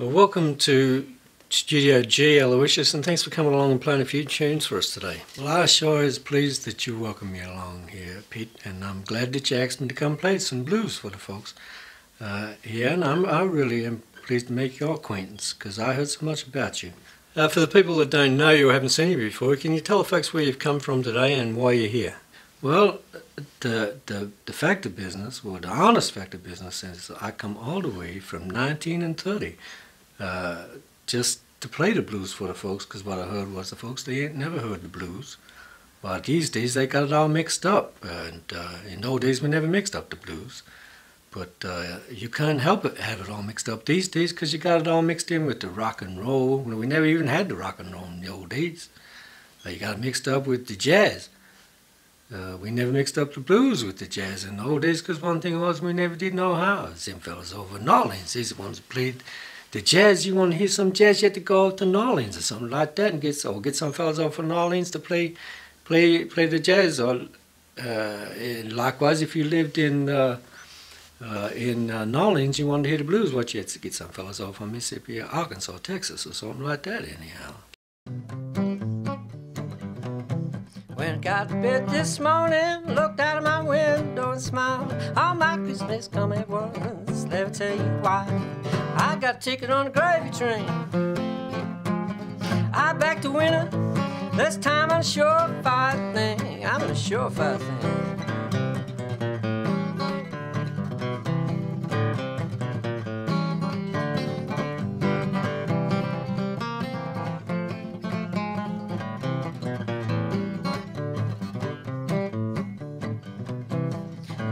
Well, welcome to StudioG, Alawishus, and thanks for coming along and playing a few tunes for us today. Well, I sure is pleased that you welcome me along here, Pete, and I'm glad that you asked me to come play some blues for the folks. And I really am pleased to make your acquaintance, because I heard so much about you. For the people that don't know you or haven't seen you before, can you tell the folks where you've come from today and why you're here? Well, the fact of business, or the honest fact of business, is I come all the way from 19 and 30 just to play the blues for the folks, because what I heard was the folks, they ain't never heard the blues. But these days they got it all mixed up, and in those days we never mixed up the blues. But you can't help it have it all mixed up these days, because you got it all mixed in with the rock and roll. We never even had the rock and roll in the old days. You got it mixed up with the jazz. We never mixed up the blues with the jazz in the old days, because one thing was we never did know how. Them fellas over in New Orleans, these are the ones that played the jazz. You want to hear some jazz, you have to go up to New Orleans or something like that, and get some fellas over from New Orleans to play the jazz. Or likewise, if you lived in New Orleans, you wanted to hear the blues, what you had to get some fellas over from Mississippi, or Arkansas, Texas, or something like that. Anyhow. When I got to bed this morning, looked out of my window and smiled. All my Christmas come at once, let me tell you why. I got a ticket on the gravy train. I back to winter, this time I'm a surefire thing. I'm a surefire thing.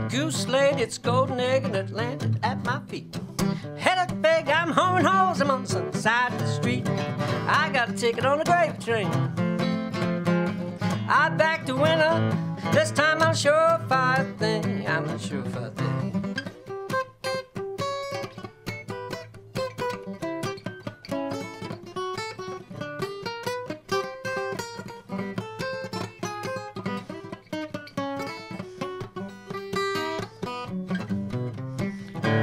Goose laid its golden egg and it landed at my feet. Headed big, I'm home and hose, I'm on the sunny side of the street. I got a ticket on the gravy train. I back to winter, this time I'm a surefire thing. I'm a surefire thing.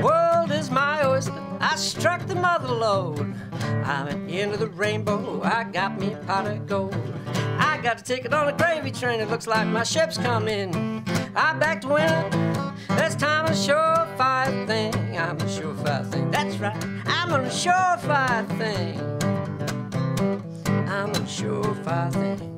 World is my oyster, I struck the mother lode. I'm at the end of the rainbow, I got me a pot of gold. I got a ticket on a gravy train, it looks like my ship's coming. I back to winter, this time I'm a surefire thing. I'm a surefire thing, that's right, I'm a surefire thing. I'm a surefire thing.